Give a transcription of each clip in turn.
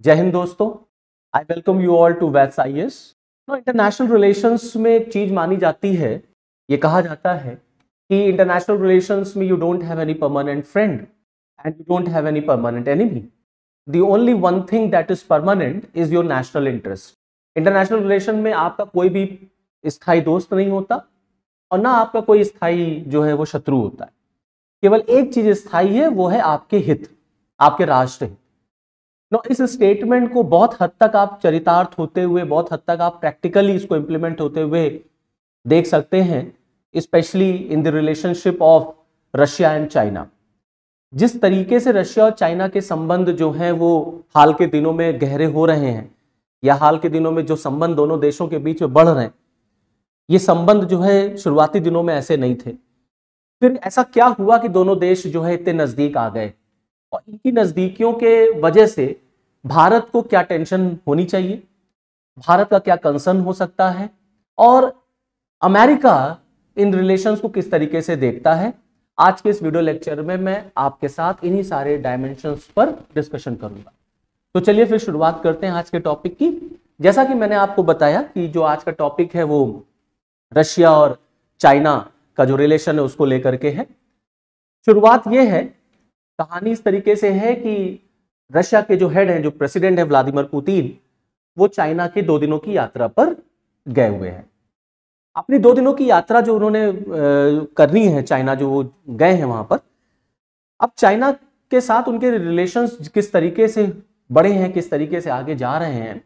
जय हिंद दोस्तों, I welcome you all to वैथ्स आईएएस। इंटरनेशनल रिलेशंस में एक चीज मानी जाती है, ये कहा जाता है कि इंटरनेशनल रिलेशंस में you don't have any permanent friend and you don't have any permanent enemy. The only one thing that is permanent is your national interest. International relation में आपका कोई भी स्थायी दोस्त नहीं होता और ना आपका कोई स्थायी जो है वो शत्रु होता है। केवल एक चीज स्थायी है, वो है आपके हित, आपके राष्ट्र हित। इस स्टेटमेंट को बहुत हद तक आप चरितार्थ होते हुए, बहुत हद तक आप प्रैक्टिकली इसको इंप्लीमेंट होते हुए देख सकते हैं, specially in the relationship of Russia and China. जिस तरीके से रशिया और चाइना के संबंध जो हैं वो हाल के दिनों में गहरे हो रहे हैं, या हाल के दिनों में जो संबंध दोनों देशों के बीच में बढ़ रहे हैं, ये संबंध जो है शुरुआती दिनों में ऐसे नहीं थे। फिर ऐसा क्या हुआ कि दोनों देश जो है इतने नजदीक आ गए, और इनकी नजदीकियों के वजह से भारत को क्या टेंशन होनी चाहिए, भारत का क्या कंसर्न हो सकता है, और अमेरिका इन रिलेशंस को किस तरीके से देखता है। आज के इस वीडियो लेक्चर में मैं आपके साथ इन्हीं सारे डायमेंशंस पर डिस्कशन करूंगा। तो चलिए फिर शुरुआत करते हैं आज के टॉपिक की। जैसा कि मैंने आपको बताया कि जो आज का टॉपिक है वो रशिया और चाइना का जो रिलेशन है उसको लेकर के है। शुरुआत ये है, कहानी इस तरीके से है कि रशिया के जो हेड हैं, जो प्रेसिडेंट है व्लादिमीर पुतिन, वो चाइना के 2 दिनों की यात्रा पर गए हुए हैं। अपनी 2 दिनों की यात्रा जो उन्होंने करनी है चाइना, जो वो गए हैं वहां पर, अब चाइना के साथ उनके रिलेशंस किस तरीके से बढ़े हैं, किस तरीके से आगे जा रहे हैं,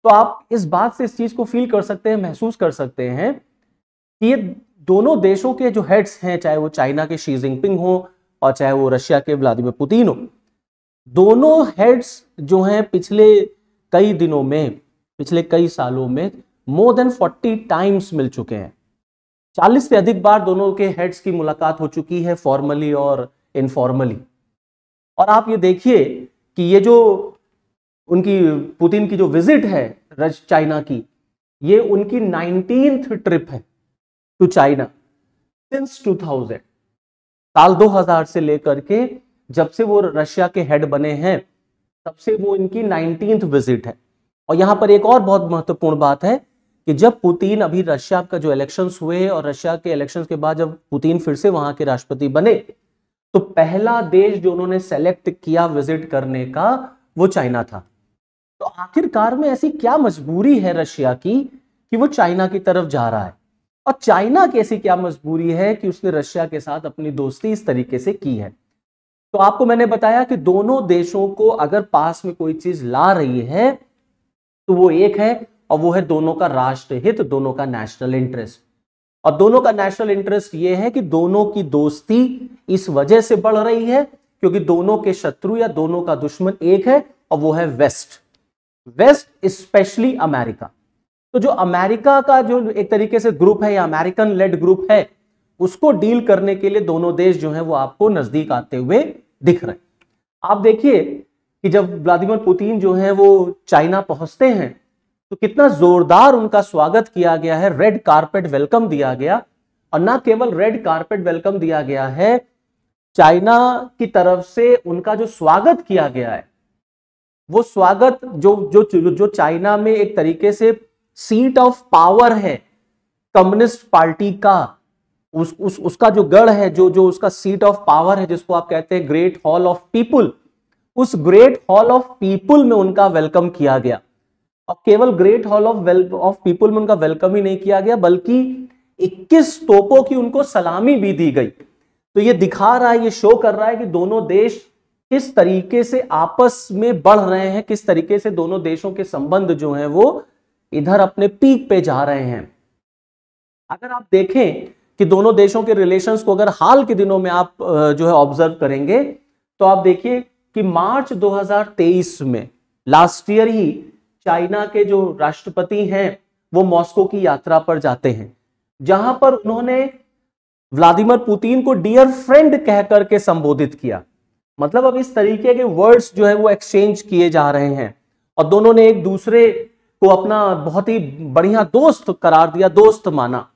तो आप इस बात से इस चीज को फील कर सकते हैं, महसूस कर सकते हैं कि ये दोनों देशों के जो हेड्स हैं, चाहे वो चाइना के शी जिनपिंग हो और चाहे वो रशिया के व्लादिमीर पुतिन हो, दोनों हेड्स जो हैं पिछले कई दिनों में, पिछले कई सालों में मोर देन 40 टाइम्स मिल चुके हैं। 40 से अधिक बार दोनों के हेड्स की मुलाकात हो चुकी है, फॉर्मली और इनफॉर्मली। और आप ये देखिए कि ये जो उनकी पुतिन की जो विजिट है चाइना की, ये उनकी 19th ट्रिप है टू चाइना सिंस 2000। साल 2000 से लेकर के जब से वो रशिया के हेड बने हैं, तब से वो इनकी 19th विजिट है। और यहां पर एक और बहुत महत्वपूर्ण बात है कि जब पुतिन, अभी रशिया का जो इलेक्शंस हुए और रशिया के इलेक्शंस के बाद जब पुतिन फिर से वहां के राष्ट्रपति बने, तो पहला देश जो उन्होंने सेलेक्ट किया विजिट करने का वो चाइना था। तो आखिरकार में ऐसी क्या मजबूरी है रशिया की कि वो चाइना की तरफ जा रहा है, और चाइना की ऐसी क्या मजबूरी है कि उसने रशिया के साथ अपनी दोस्ती इस तरीके से की है। तो आपको मैंने बताया कि दोनों देशों को अगर पास में कोई चीज ला रही है तो वो एक है, और वो है दोनों का राष्ट्र हित, दोनों का नेशनल इंटरेस्ट। और दोनों का नेशनल इंटरेस्ट ये है कि दोनों की दोस्ती इस वजह से बढ़ रही है क्योंकि दोनों के शत्रु या दोनों का दुश्मन एक है, और वो है वेस्ट स्पेशली अमेरिका। तो जो अमेरिका का जो एक तरीके से ग्रुप है या अमेरिकन लेड ग्रुप है, उसको डील करने के लिए दोनों देश जो है वो आपको नजदीक आते हुए दिख रहे हैं। आप देखिए कि जब व्लादिमीर पुतिन जो है वो चाइना पहुंचते हैं तो कितना जोरदार उनका स्वागत किया गया है, रेड कारपेट वेलकम दिया गया। और ना केवल रेड कारपेट वेलकम दिया गया है, चाइना की तरफ से उनका जो स्वागत किया गया है, वो स्वागत जो चाइना में एक तरीके से सीट ऑफ पावर है कम्युनिस्ट पार्टी का, उसका जो गढ़ है, जो उसका सीट ऑफ पावर है, जिसको आप कहते हैं ग्रेट हॉल ऑफ पीपुल, उस ग्रेट हॉल ऑफ पीपुल में उनका वेलकम किया गया। और केवल ग्रेट हॉल ऑफ पीपुल में उनका वेलकम ही नहीं किया गया, बल्कि 21 तोपों की उनको सलामी भी दी गई। तो ये दिखा रहा है, ये शो कर रहा है कि दोनों देश किस तरीके से आपस में बढ़ रहे हैं, किस तरीके से दोनों देशों के संबंध जो हैं वो इधर अपने पीक पे जा रहे हैं। अगर आप देखें कि दोनों देशों के रिलेशंस को अगर हाल के दिनों में आप जो है ऑब्जर्व करेंगे, तो आप देखिए कि मार्च 2023 में, लास्ट ईयर ही, चाइना के जो राष्ट्रपति हैं वो मॉस्को की यात्रा पर जाते हैं, जहां पर उन्होंने व्लादिमीर पुतिन को डियर फ्रेंड कह करके संबोधित किया। मतलब अब इस तरीके के वर्ड्स जो है वो एक्सचेंज किए जा रहे हैं, और दोनों ने एक दूसरे को अपना बहुत ही बढ़िया दोस्त करार दिया, दोस्त माना।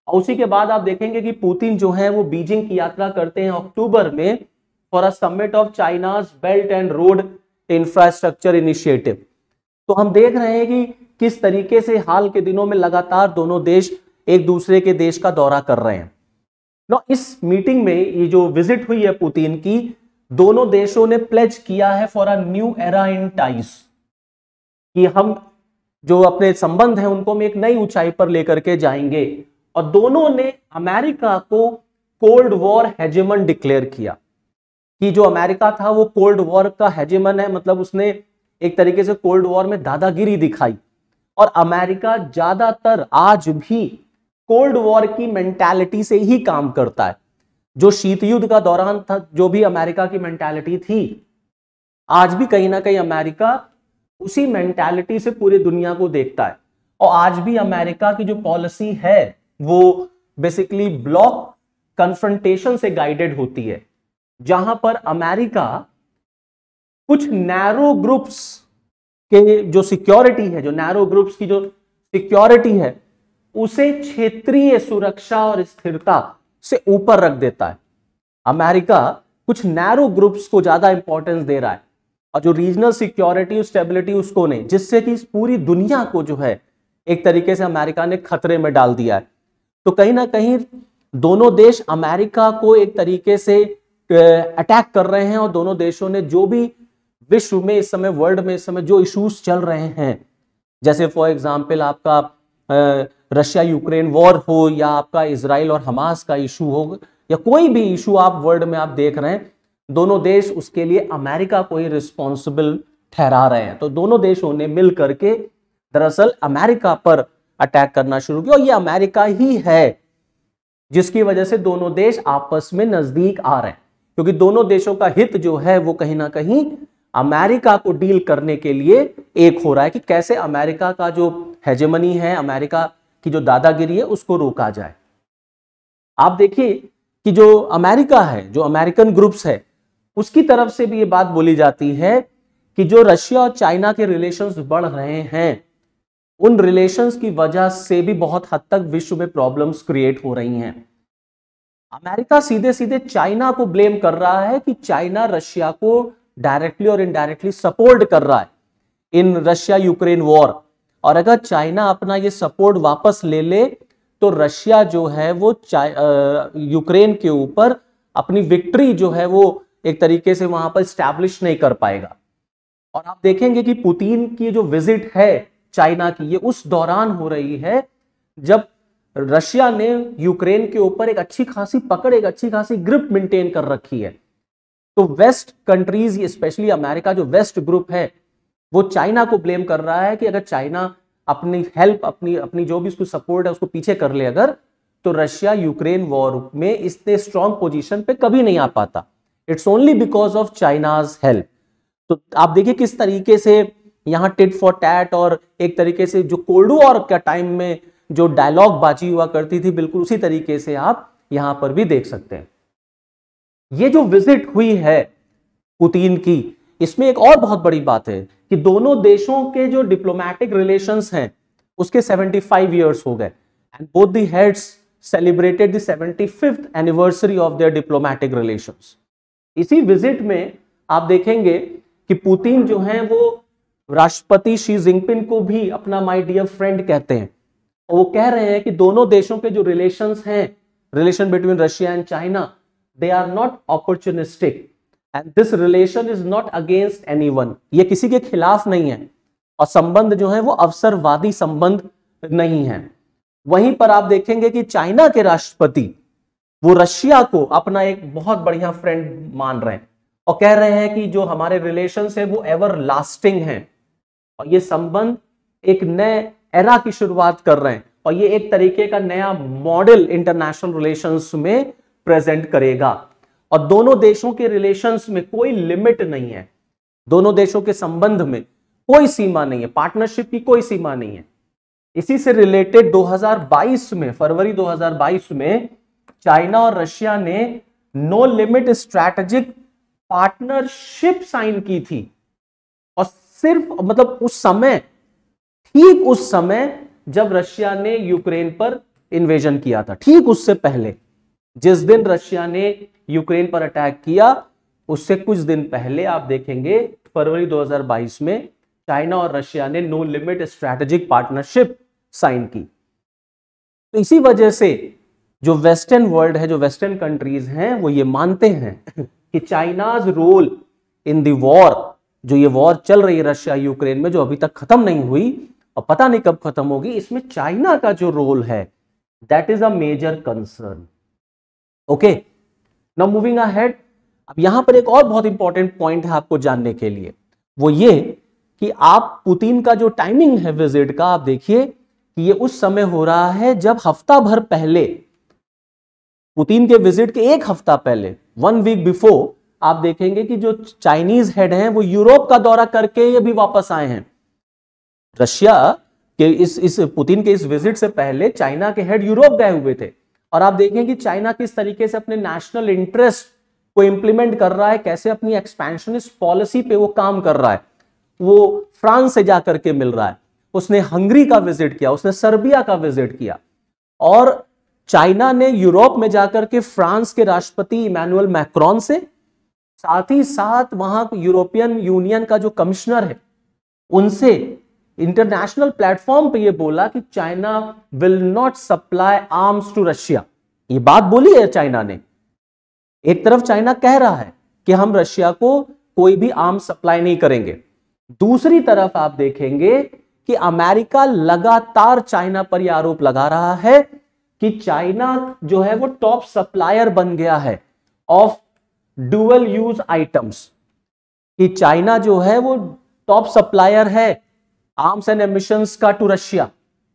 और उसी के बाद आप देखेंगे कि पुतिन जो है वो बीजिंग की यात्रा करते हैं अक्टूबर में, for a summit of China's belt and road infrastructure initiative. तो हम देख रहे हैं कि किस तरीके से हाल के दिनों में लगातार दोनों देश एक दूसरे के देश का दौरा कर रहे हैं। नो, इस मीटिंग में ये जो विजिट हुई है पुतिन की, दोनों देशों ने प्लेज किया है for a new era in ties, कि हम जो अपने संबंध हैं उनको हम एक नई ऊंचाई पर लेकर के जाएंगे। और दोनों ने अमेरिका को कोल्ड वॉर हेजेमन डिक्लेयर किया, कि जो अमेरिका था वो कोल्ड वॉर का हेजेमन है, मतलब उसने एक तरीके से कोल्ड वॉर में दादागिरी दिखाई। और अमेरिका ज्यादातर आज भी कोल्ड वॉर की मेंटालिटी से ही काम करता है। जो शीत युद्ध का दौरान था, जो भी अमेरिका की मेंटालिटी थी, आज भी कहीं ना कहीं अमेरिका उसी मेंटालिटी से पूरी दुनिया को देखता है। और आज भी अमेरिका की जो पॉलिसी है वो बेसिकली ब्लॉक कन्फ्रंटेशन से गाइडेड होती है, जहां पर अमेरिका कुछ नैरो ग्रुप्स के जो सिक्योरिटी है, जो नैरो ग्रुप्स की जो सिक्योरिटी है, उसे क्षेत्रीय सुरक्षा और स्थिरता से ऊपर रख देता है। अमेरिका कुछ नैरो ग्रुप्स को ज्यादा इंपॉर्टेंस दे रहा है और जो रीजनल सिक्योरिटी स्टेबिलिटी उसको नहीं, जिससे कि इस पूरी दुनिया को जो है एक तरीके से अमेरिका ने खतरे में डाल दिया है। तो कहीं ना कहीं दोनों देश अमेरिका को एक तरीके से अटैक कर रहे हैं। और दोनों देशों ने जो भी विश्व में इस समय, वर्ल्ड में इस समय जो इश्यूज चल रहे हैं, जैसे फॉर एग्जांपल आपका रशिया यूक्रेन वॉर हो, या आपका इजराइल और हमास का इशू हो, या कोई भी इशू आप वर्ल्ड में आप देख रहे हैं, दोनों देश उसके लिए अमेरिका को ही रिस्पॉन्सिबल ठहरा रहे हैं। तो दोनों देशों ने मिल करके दरअसल अमेरिका पर अटैक करना शुरू किया। और ये अमेरिका ही है जिसकी वजह से दोनों देश आपस में नजदीक आ रहे हैं, क्योंकि दोनों देशों का हित जो है वो कहीं ना कहीं अमेरिका को डील करने के लिए एक हो रहा है, कि कैसे अमेरिका का जो हेजेमनी है, अमेरिका की जो दादागिरी है, उसको रोका जाए। आप देखिए कि जो अमेरिका है, जो अमेरिकन ग्रुप्स है, उसकी तरफ से भी ये बात बोली जाती है कि जो रशिया और चाइना के रिलेशंस बढ़ रहे हैं, उन रिलेशंस की वजह से भी बहुत हद तक विश्व में प्रॉब्लम्स क्रिएट हो रही हैं। अमेरिका सीधे सीधे चाइना को ब्लेम कर रहा है कि चाइना रशिया को डायरेक्टली और इनडायरेक्टली सपोर्ट कर रहा है इन रशिया यूक्रेन वॉर। और अगर चाइना अपना ये सपोर्ट वापस ले ले तो रशिया जो है वो यूक्रेन के ऊपर अपनी विक्ट्री जो है वो एक तरीके से वहां पर स्टैब्लिश नहीं कर पाएगा। और आप देखेंगे कि पुतिन की जो विजिट है चाइना की, ये उस दौरान हो रही है जब रशिया ने यूक्रेन के ऊपर एक अच्छी खासी पकड़, एक अच्छी खासी ग्रिप मेंटेन कर रखी है। तो वेस्ट कंट्रीज, स्पेशली अमेरिका जो वेस्ट ग्रुप है, वो चाइना को ब्लेम कर रहा है कि अगर चाइना अपनी हेल्प, अपनी जो भी उसको सपोर्ट है उसको पीछे कर ले अगर, तो रशिया यूक्रेन वॉर में इतने स्ट्रॉन्ग पोजीशन पे कभी नहीं आ पाता। It's only because of China's help. तो आप देखिए किस तरीके से यहां टिट फॉर टैट, और एक तरीके से जो कोल्ड वॉर का टाइम में जो डायलॉग बाजी हुआ करती थी, बिल्कुल उसी तरीके से आप यहां पर भी देख सकते हैं। ये जो विजिट हुई है पुतिन की, इसमें एक और बहुत बड़ी बात है कि दोनों देशों के जो डिप्लोमैटिक रिलेशंस हैं उसके 75 इयर्स हो गए, and both the heads celebrated the 75th anniversary of their diplomatic relations. इसी विजिट में आप देखेंगे कि पुतिन जो हैं वो राष्ट्रपति शी जिनपिंग को भी अपना माय डियर फ्रेंड कहते हैं। और वो कह रहे हैं कि दोनों देशों के जो रिलेशंस हैं, relation between Russia and China, they are not opportunistic and this relation is not against anyone। ये किसी के खिलाफ नहीं है और संबंध जो है वो अवसरवादी संबंध नहीं है। वहीं पर आप देखेंगे कि चाइना के राष्ट्रपति वो रशिया को अपना एक बहुत बढ़िया फ्रेंड मान रहे हैं और कह रहे हैं कि जो हमारे रिलेशंस है वो एवर लास्टिंग है और ये संबंध एक नए एरा की शुरुआत कर रहे हैं और ये एक तरीके का नया मॉडल इंटरनेशनल रिलेशंस में प्रेजेंट करेगा। और दोनों देशों के रिलेशंस में कोई लिमिट नहीं है, दोनों देशों के संबंध में कोई सीमा नहीं है, पार्टनरशिप की कोई सीमा नहीं है। इसी से रिलेटेड 2022 में, फरवरी 2022 में चाइना और रशिया ने no limit strategic partnership sign की थी। और सिर्फ मतलब उस समय, ठीक उस समय जब रशिया ने यूक्रेन पर इन्वेजन किया था, ठीक उससे पहले जिस दिन रशिया ने यूक्रेन पर अटैक किया उससे कुछ दिन पहले आप देखेंगे फरवरी 2022 में चाइना और रशिया ने no limit strategic partnership sign की। तो इसी वजह से जो वेस्टर्न वर्ल्ड है, जो वेस्टर्न कंट्रीज हैं, वो ये मानते हैं कि China's role in the war, जो ये वॉर चल रही है रशिया यूक्रेन में, जो अभी तक खत्म नहीं हुई और पता नहीं कब खत्म होगी, इसमें चाइना का जो रोल है that is a major concern. Okay, now moving ahead. अब यहां पर एक और बहुत इंपॉर्टेंट पॉइंट है आपको जानने के लिए, वो ये कि आप पुतिन का जो टाइमिंग है विजिट का, आप देखिए कि ये उस समय हो रहा है जब हफ्ता भर पहले, पुतिन के विजिट के एक हफ्ता पहले, 1 वीक बिफोर, आप देखेंगे कि जो चाइनीज हेड हैं वो यूरोप का दौरा करके ये भी वापस आए हैं। रशिया के इस पुतिन के इस विजिट से पहले चाइना के हेड यूरोप गए हुए थे, और आप देखें कि चाइना किस तरीके से अपने नेशनल इंटरेस्ट को इंप्लीमेंट कर रहा है, कैसे अपनी एक्सपेंशनिस्ट पॉलिसी पे वो काम कर रहा है। वो फ्रांस से जाकर के मिल रहा है, उसने हंगरी का विजिट किया, उसने सर्बिया का विजिट किया, और चाइना ने यूरोप में जाकर के फ्रांस के राष्ट्रपति इमैनुअल मैक्रोन से, साथ ही साथ वहां यूरोपियन यूनियन का जो कमिश्नर है उनसे इंटरनेशनल प्लेटफॉर्म पे ये बोला कि China will not supply arms to Russia. ये बात बोली है चाइना ने। एक तरफ चाइना कह रहा है कि हम रशिया को कोई भी आर्म्स सप्लाई नहीं करेंगे, दूसरी तरफ आप देखेंगे कि अमेरिका लगातार चाइना पर यह आरोप लगा रहा है कि चाइना जो है वो टॉप सप्लायर बन गया है ऑफ डुअल यूज आइटम्स, कि चाइना जो है वो टॉप सप्लायर है आर्म्स एंड एमिशंस का टू रशिया।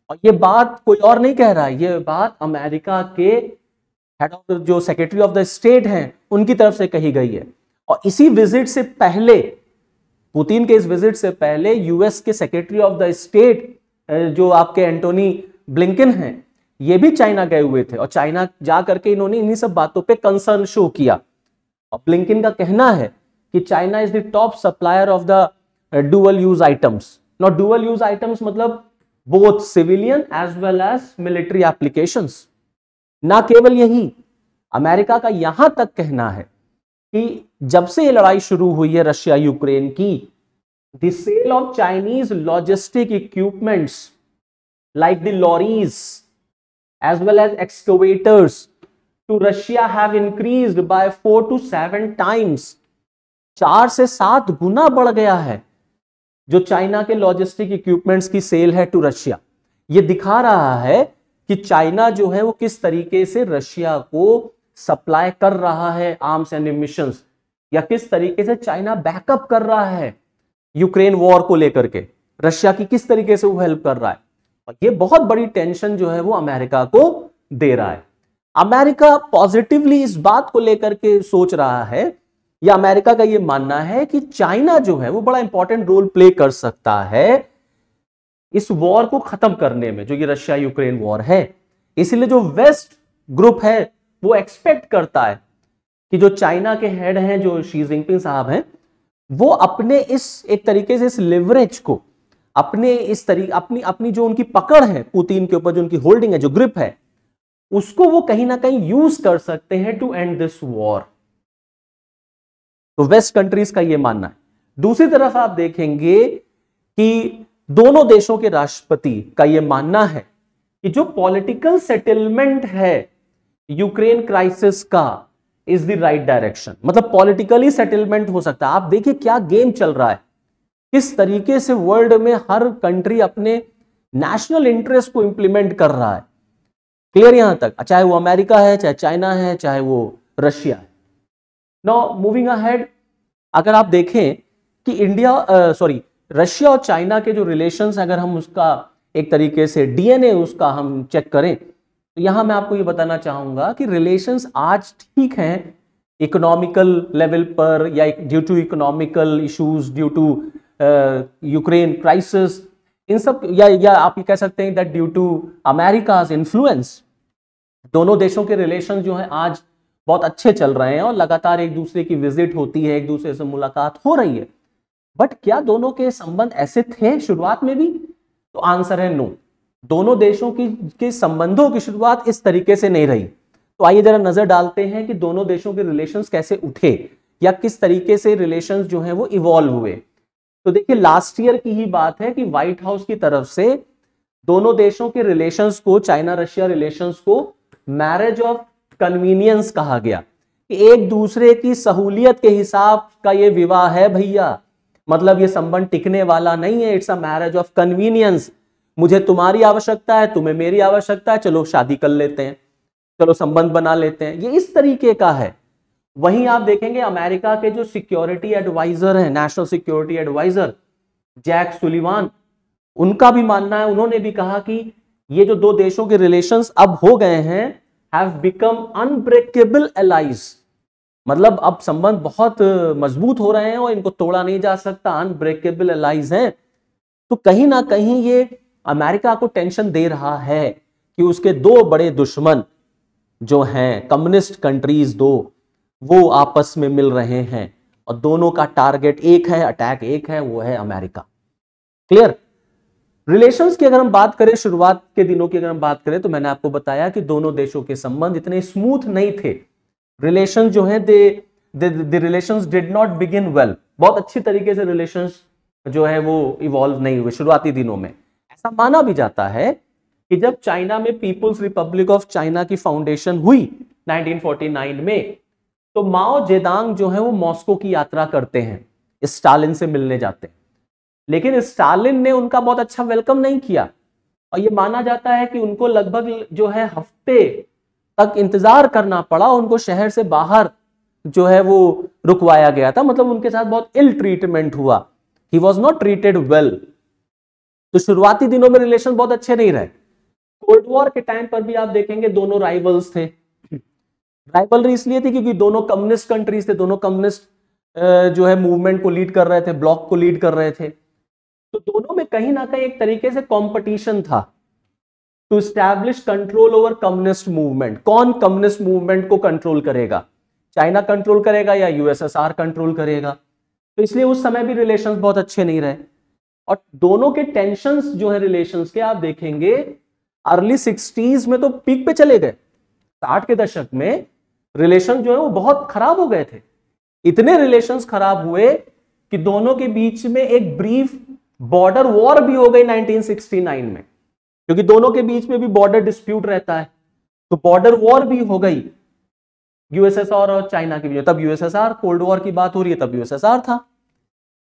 और ये बात कोई और नहीं कह रहा है, ये बात अमेरिका के हेड ऑफ जो सेक्रेटरी ऑफ द स्टेट हैं उनकी तरफ से कही गई है। और इसी विजिट से पहले, पुतिन के इस विजिट से पहले, यूएस के सेक्रेटरी ऑफ द स्टेट जो आपके एंटोनी ब्लिंकन हैं, ये भी चाइना गए हुए थे, और चाइना जा करके इन्होंने इन्हीं सब बातों पे कंसर्न शो किया। और ब्लिंकन का कहना है कि China is the top supplier of the dual use items. Not dual use items मतलब both civilian as well as military applications. ना केवल यही, अमेरिका का यहां तक कहना है कि जब से ये लड़ाई शुरू हुई है रशिया यूक्रेन की, the sale of Chinese logistic equipments like the lorries as well as excavators to Russia have increased by 4 to 7 times। 4 से 7 गुना बढ़ गया है जो चाइना के लॉजिस्टिक इक्विपमेंट्स की सेल है टू रशिया। ये दिखा रहा है कि चाइना जो है वो किस तरीके से रशिया को सप्लाई कर रहा है आर्म्स एंड एमिशंस, या किस तरीके से चाइना बैकअप कर रहा है यूक्रेन वॉर को लेकर के, रशिया की किस तरीके से वो हेल्प कर रहा है। और ये बहुत बड़ी टेंशन जो है वो अमेरिका को दे रहा है। अमेरिका पॉजिटिवली इस बात को लेकर के सोच रहा है, या अमेरिका का ये मानना है कि चाइना जो है वो बड़ा इंपॉर्टेंट रोल प्ले कर सकता है इस वॉर को खत्म करने में, जो ये रशिया यूक्रेन वॉर है। इसलिए जो वेस्ट ग्रुप है वो एक्सपेक्ट करता है कि जो चाइना के हेड हैं, जो शी जिनपिंग साहब हैं, वो अपने इस एक तरीके से इस लिवरेज को, अपने इस तरीके अपनी जो उनकी पकड़ है पुतिन के ऊपर, जो उनकी होल्डिंग है, जो ग्रिप है, उसको वो कहीं ना कहीं यूज कर सकते हैं टू एंड दिस वॉर। तो वेस्ट कंट्रीज का ये मानना है। दूसरी तरफ आप देखेंगे कि दोनों देशों के राष्ट्रपति का ये मानना है कि जो पॉलिटिकल सेटलमेंट है यूक्रेन क्राइसिस का इज द राइट डायरेक्शन। मतलब पॉलिटिकली सेटलमेंट हो सकता है। आप देखिए क्या गेम चल रहा है, किस तरीके से वर्ल्ड में हर कंट्री अपने नेशनल इंटरेस्ट को इंप्लीमेंट कर रहा है। क्लियर यहां तक, चाहे वो अमेरिका है, चाहे चाइना है, चाहे वो रशिया है। नाउ मूविंग अहेड, अगर आप देखें कि रशिया और चाइना के जो रिलेशंस, अगर हम उसका एक तरीके से डीएनए उसका हम चेक करें, तो यहां मैं आपको ये बताना चाहूंगा कि रिलेशंस आज ठीक हैं इकोनॉमिकल लेवल पर, या due to economical issues, due to Ukraine crisis, इन सब, या आप ये कह सकते हैं that due to America's influence, दोनों देशों के रिलेशन जो हैं आज बहुत अच्छे चल रहे हैं और लगातार एक दूसरे की विजिट होती है, एक दूसरे से मुलाकात हो रही है। बट क्या दोनों के संबंध ऐसे थे शुरुआत में भी? तो आंसर है नो। दोनों देशों के संबंधों की शुरुआत इस तरीके से नहीं रही। तो आइए जरा नजर डालते हैं कि दोनों देशों के रिलेशंस कैसे उठे, या किस तरीके से रिलेशंस जो हैं वो इवॉल्व हुए। तो देखिए लास्ट ईयर की ही बात है कि व्हाइट हाउस की तरफ से दोनों देशों के रिलेशंस को, चाइना रशिया रिलेशंस को मैरिज ऑफ कन्वीनियंस कहा गया कि एक दूसरे की सहूलियत के हिसाब का ये विवाह है भैया, मतलब ये संबंध टिकने वाला नहीं है, it's a marriage of convenience. मुझे तुम्हारी आवश्यकता है, तुम्हें मेरी आवश्यकता है, चलो शादी कर लेते हैं, चलो संबंध बना लेते हैं, ये इस तरीके का है। वहीं आप देखेंगे अमेरिका के जो सिक्योरिटी एडवाइजर हैं, national security adviser Jack Sullivan, उनका भी मानना है, उन्होंने भी कहा कि ये जो दो देशों के रिलेशंस अब हो गए हैं हैव बिकम अनब्रेकेबल एलाइज, मतलब अब संबंध बहुत मजबूत हो रहे हैं और इनको तोड़ा नहीं जा सकता, अनब्रेकेबल एलाइज हैं। तो कहीं ना कहीं ये अमेरिका को टेंशन दे रहा है कि उसके दो बड़े दुश्मन जो हैं कम्युनिस्ट कंट्रीज दो, वो आपस में मिल रहे हैं और दोनों का टारगेट एक है, अटैक एक है, वो है अमेरिका। क्लियर? रिलेशंस की अगर हम बात करें, शुरुआत के दिनों की अगर हम बात करें, तो मैंने आपको बताया कि दोनों देशों के संबंध इतने स्मूथ नहीं थे। रिलेशन जो है the relations did not begin well, बहुत अच्छी तरीके से रिलेशंस जो है वो इवॉल्व नहीं हुए शुरुआती दिनों में। ऐसा माना भी जाता है कि जब चाइना में पीपुल्स रिपब्लिक ऑफ चाइना की फाउंडेशन हुई 1949 में, तो माओ जेदांग जो है वो मॉस्को की यात्रा करते हैं, स्टालिन से मिलने जाते हैं, लेकिन स्टालिन ने उनका बहुत अच्छा वेलकम नहीं किया और ये माना जाता है कि उनको लगभग जो है हफ्ते तक इंतजार करना पड़ा, उनको शहर से बाहर जो है वो रुकवाया गया था, मतलब उनके साथ बहुत इल ट्रीटमेंट हुआ, he was not treated well. तो शुरुआती दिनों में रिलेशन बहुत अच्छे नहीं रहे। कोल्ड वॉर के टाइम पर भी आप देखेंगे दोनों राइवल्स थे। राइवलरी इसलिए थी क्योंकि दोनों कम्युनिस्ट कंट्रीज थे, दोनों कम्युनिस्ट जो है मूवमेंट को लीड कर रहे थे, ब्लॉक को लीड कर रहे थे, तो दोनों में कहीं ना कहीं एक तरीके से कंपटीशन था to establish control over communist movement. कौन कम्युनिस्ट मूवमेंट को कंट्रोल करेगा, चाइना कंट्रोल करेगा या यूएसएसआर कंट्रोल करेगा। तो इसलिए उस समय भी रिलेशंस बहुत अच्छे नहीं रहे और दोनों के टेंशंस जो है रिलेशंस के, आप देखेंगे अर्ली 60s में तो पीक पे चले गए, 60 के दशक में रिलेशन जो है वो बहुत खराब हो गए थे। इतने रिलेशंस खराब हुए कि दोनों के बीच में एक ब्रीफ बॉर्डर वॉर भी हो गई 1969 में, क्योंकि दोनों के बीच में भी बॉर्डर डिस्प्यूट रहता है, तो बॉर्डर वॉर भी हो गई यूएसएसआर और चाइना के बीच। तब यूएसएसआर, कोल्ड वॉर की बात हो रही है, तब यूएसएसआर था।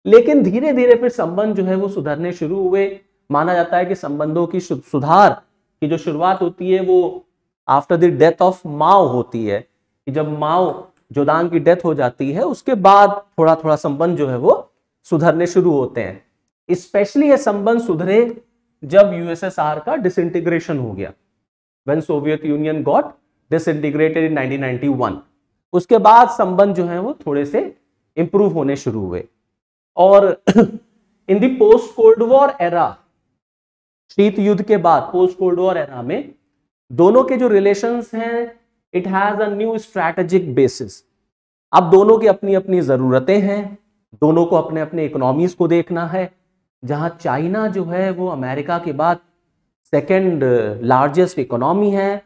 लेकिन धीरे धीरे फिर संबंध जो है वो सुधरने शुरू हुए। माना जाता है कि संबंधों की सुधार की जो शुरुआत होती है वो आफ्टर द डेथ ऑफ माओ होती है, कि जब माओ जोदांग की डेथ हो जाती है उसके बाद थोड़ा थोड़ा संबंध जो है वो सुधरने शुरू होते हैं। स्पेशली ये संबंध सुधरे जब यूएसएसआर का डिसइंटीग्रेशन हो गया, when Soviet Union got disintegrated in 1991। उसके बाद संबंध जो है वो थोड़े से इंप्रूव होने शुरू हुए। और in the post cold war era, शीत युद्ध के बाद पोस्ट कोल्ड वॉर एरा में दोनों के जो रिलेशंस हैं, it has a new strategic basis. अब दोनों की अपनी अपनी जरूरतें हैं, दोनों को अपने अपने इकोनॉमीज को देखना है। जहां चाइना जो है वो अमेरिका के बाद सेकेंड लार्जेस्ट इकोनॉमी है,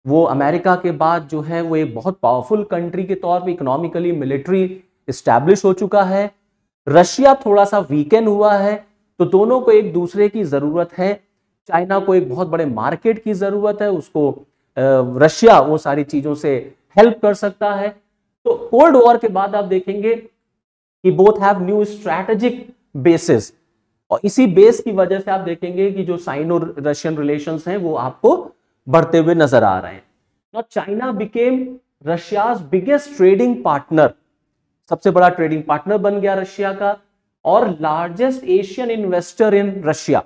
वो अमेरिका के बाद जो है वो एक बहुत पावरफुल कंट्री के तौर पे इकोनॉमिकली, मिलिट्री इस्टेब्लिश हो चुका है। रशिया थोड़ा सा वीकेंड हुआ है, तो दोनों को एक दूसरे की जरूरत है। चाइना को एक बहुत बड़े मार्केट की जरूरत है, उसको रशिया वो सारी चीजों से हेल्प कर सकता है। तो कोल्ड वॉर के बाद आप देखेंगे कि both have new strategic basis, और इसी बेस की वजह से आप देखेंगे कि जो साइनो रशियन रिलेशंस हैं वो आपको बढ़ते हुए नजर आ रहे हैं। Now China became Russia's biggest trading partner, सबसे बड़ा ट्रेडिंग पार्टनर बन गया रशिया का, और largest Asian investor in Russia.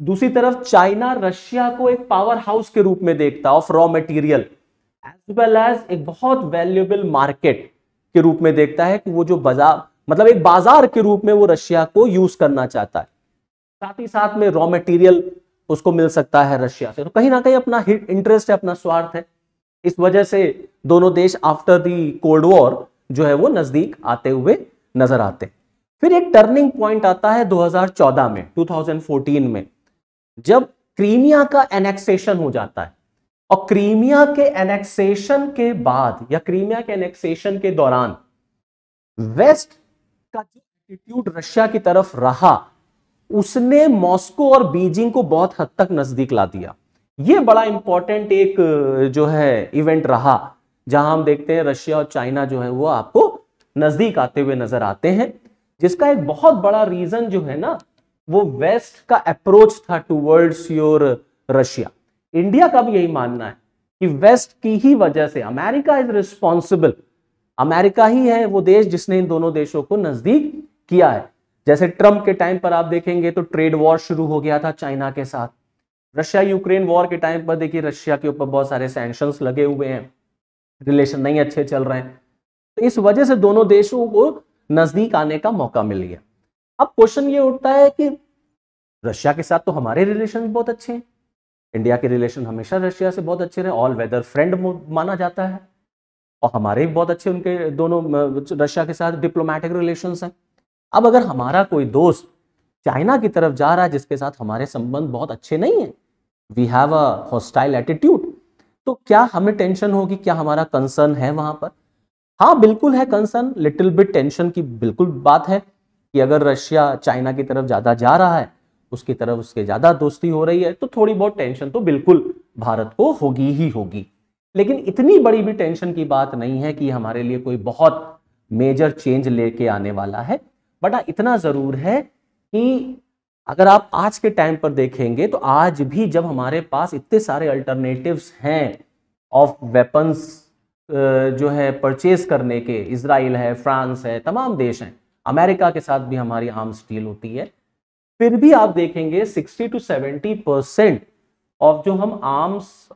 दूसरी तरफ चाइना रशिया को एक पावर हाउस के रूप में देखता of raw material as well as एक बहुत वैल्यूएबल मार्केट के रूप में देखता है, कि वो जो बाजार, मतलब एक बाजार के रूप में वो रशिया को यूज करना चाहता है। साथ ही साथ में रॉ मटेरियल उसको मिल सकता है रशिया से, तो कहीं ना कहीं अपना इंटरेस्ट है, अपना स्वार्थ है। इस वजह से दोनों देश आफ्टर दी कोल्ड वॉर जो है वो नजदीक आते हुए नजर आते हैं। फिर एक टर्निंग पॉइंट आता है 2014 में, 2014 में, जब क्रीमिया का एनेक्सेशन हो जाता है। और क्रीमिया के एनेक्सेशन के बाद या क्रीमिया के एनेक्सेशन के दौरान वेस्ट का जो एटीट्यूड रशिया की तरफ रहा, उसने मॉस्को और बीजिंग को बहुत हद तक नजदीक ला दिया। यह बड़ा इंपॉर्टेंट एक जो है इवेंट रहा, जहां हम देखते हैं रशिया और चाइना जो है वो आपको नजदीक आते हुए नजर आते हैं, जिसका एक बहुत बड़ा रीजन जो है ना, वो वेस्ट का अप्रोच था टुवर्ड्स योर रशिया। इंडिया का भी यही मानना है कि वेस्ट की ही वजह से अमेरिका इज रिस्पॉन्सिबल, अमेरिका ही है वो देश जिसने इन दोनों देशों को नजदीक किया है। जैसे ट्रंप के टाइम पर आप देखेंगे तो ट्रेड वॉर शुरू हो गया था चाइना के साथ। रशिया यूक्रेन वॉर के टाइम पर देखिए रशिया के ऊपर बहुत सारे सैंक्शंस लगे हुए हैं, रिलेशन नहीं अच्छे चल रहे हैं। तो इस वजह से दोनों देशों को नजदीक आने का मौका मिल गया। अब क्वेश्चन ये उठता है कि रशिया के साथ तो हमारे रिलेशन बहुत अच्छे हैं, इंडिया के रिलेशन हमेशा रशिया से बहुत अच्छे रहे, ऑल वेदर फ्रेंड माना जाता है, और हमारे भी बहुत अच्छे उनके दोनों रशिया के साथ डिप्लोमेटिक रिलेशंस हैं। अब अगर हमारा कोई दोस्त चाइना की तरफ जा रहा है जिसके साथ हमारे संबंध बहुत अच्छे नहीं है, we have a hostile attitude, तो क्या हमें टेंशन होगी? क्या हमारा कंसर्न है वहां पर? हाँ बिल्कुल है कंसर्न, लिटिल बिट टेंशन की बिल्कुल बात है कि अगर रशिया चाइना की तरफ ज्यादा जा रहा है, उसकी तरफ उसके ज्यादा दोस्ती हो रही है, तो थोड़ी बहुत टेंशन तो बिल्कुल भारत को होगी ही होगी। लेकिन इतनी बड़ी भी टेंशन की बात नहीं है कि हमारे लिए कोई बहुत मेजर चेंज लेके आने वाला है। बट इतना जरूर है कि अगर आप आज के टाइम पर देखेंगे तो आज भी जब हमारे पास इतने सारे अल्टरनेटिव्स हैं ऑफ वेपन्स जो है परचेज करने के, इजराइल है, फ्रांस है, तमाम देश हैं, अमेरिका के साथ भी हमारी आर्म्स डील होती है, फिर भी आप देखेंगे 60 to 70% ऑफ जो हम आर्म्स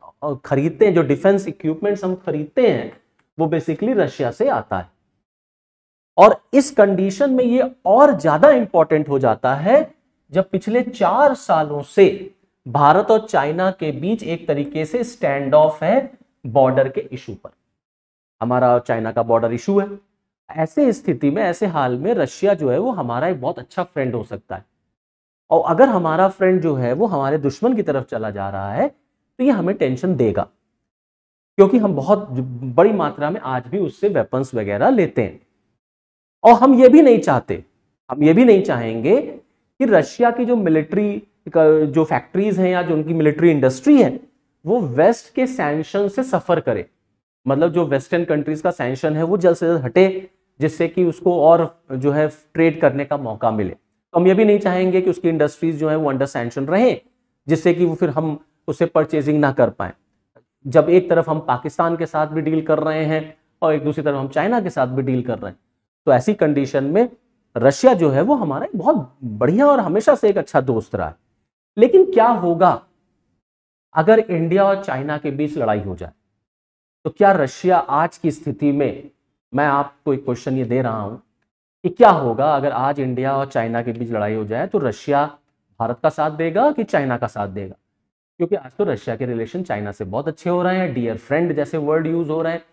खरीदते हैं, जो डिफेंस इक्विपमेंट्स हम खरीदते हैं, वो बेसिकली रशिया से आता है। और इस कंडीशन में ये और ज्यादा इंपॉर्टेंट हो जाता है जब पिछले 4 सालों से भारत और चाइना के बीच एक तरीके से स्टैंड ऑफ है बॉर्डर के इशू पर। हमारा और चाइना का बॉर्डर इशू है। ऐसे स्थिति में, ऐसे हाल में रशिया जो है वो हमारा एक बहुत अच्छा फ्रेंड हो सकता है, और अगर हमारा फ्रेंड जो है वो हमारे दुश्मन की तरफ चला जा रहा है तो ये हमें टेंशन देगा, क्योंकि हम बहुत बड़ी मात्रा में आज भी उससे वेपन्स वगैरह लेते हैं। और हम ये भी नहीं चाहते, हम ये भी नहीं चाहेंगे कि रशिया की जो मिलिट्री जो फैक्ट्रीज हैं या जो उनकी मिलिट्री इंडस्ट्री है वो वेस्ट के सैंक्शन से सफर करे। मतलब जो वेस्टर्न कंट्रीज का सैंक्शन है वो जल्द से जल्द हटे, जिससे कि उसको और जो है ट्रेड करने का मौका मिले। तो हम ये भी नहीं चाहेंगे कि उसकी इंडस्ट्रीज जो है वो अंडर सैंक्शन रहे, जिससे कि वो फिर हम उससे परचेजिंग ना कर पाए। जब एक तरफ हम पाकिस्तान के साथ भी डील कर रहे हैं और एक दूसरी तरफ हम चाइना के साथ भी डील कर रहे हैं, तो ऐसी कंडीशन में रशिया जो है वो हमारा बहुत बढ़िया और हमेशा से एक अच्छा दोस्त रहा है। लेकिन क्या होगा अगर इंडिया और चाइना के बीच लड़ाई हो जाए? तो क्या रशिया आज की स्थिति में, मैं आपको एक क्वेश्चन ये दे रहा हूं कि क्या होगा अगर आज इंडिया और चाइना के बीच लड़ाई हो जाए, तो रशिया भारत का साथ देगा कि चाइना का साथ देगा? क्योंकि आज तो रशिया के रिलेशन चाइना से बहुत अच्छे हो रहे हैं, डियर फ्रेंड जैसे वर्ड यूज हो रहे हैं,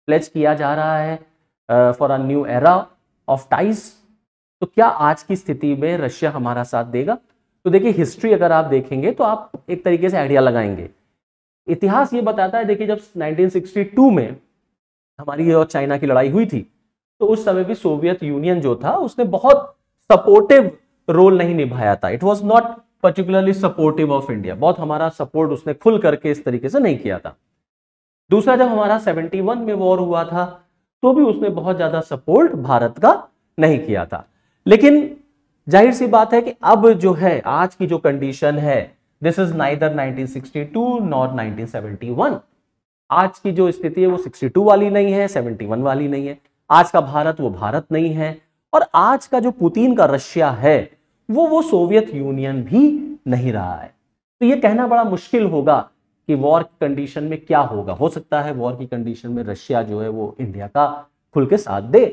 प्लेज किया जा रहा है for a new era of ties. तो क्या आज की स्थिति में रशिया हमारा साथ देगा? तो देखिए हिस्ट्री अगर आप देखेंगे तो आप एक तरीके से आइडिया लगाएंगे। इतिहास ये बताता है, देखिए जब 1962 में हमारी और चाइना की लड़ाई हुई थी, तो उस समय भी सोवियत यूनियन जो था उसने बहुत सपोर्टिव रोल नहीं निभाया था। It was not particularly supportive of India, बहुत हमारा सपोर्ट उसने खुल करके इस तरीके से नहीं किया था। दूसरा, जब हमारा 71 में वॉर हुआ था तो भी उसने बहुत ज्यादा सपोर्ट भारत का नहीं किया था। लेकिन जाहिर सी बात है कि अब जो है आज की जो कंडीशन है, दिस इज नाइदर 1962 नॉर 1971। आज की जो स्थिति है वो 62 वाली नहीं है, 71 वाली नहीं है। आज का भारत वो भारत नहीं है, और आज का जो पुतिन का रशिया है वो सोवियत यूनियन भी नहीं रहा है। तो ये कहना बड़ा मुश्किल होगा कि वॉर की कंडीशन में क्या होगा। हो सकता है वॉर की कंडीशन में रशिया जो है वो इंडिया का खुल के साथ दे,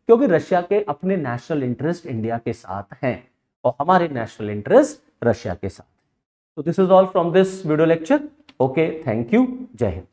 क्योंकि रशिया के अपने नेशनल इंटरेस्ट इंडिया के साथ हैं और हमारे नेशनल इंटरेस्ट रशिया के साथ। तो this is all from this video lecture. Okay, thank you, जय हिंद।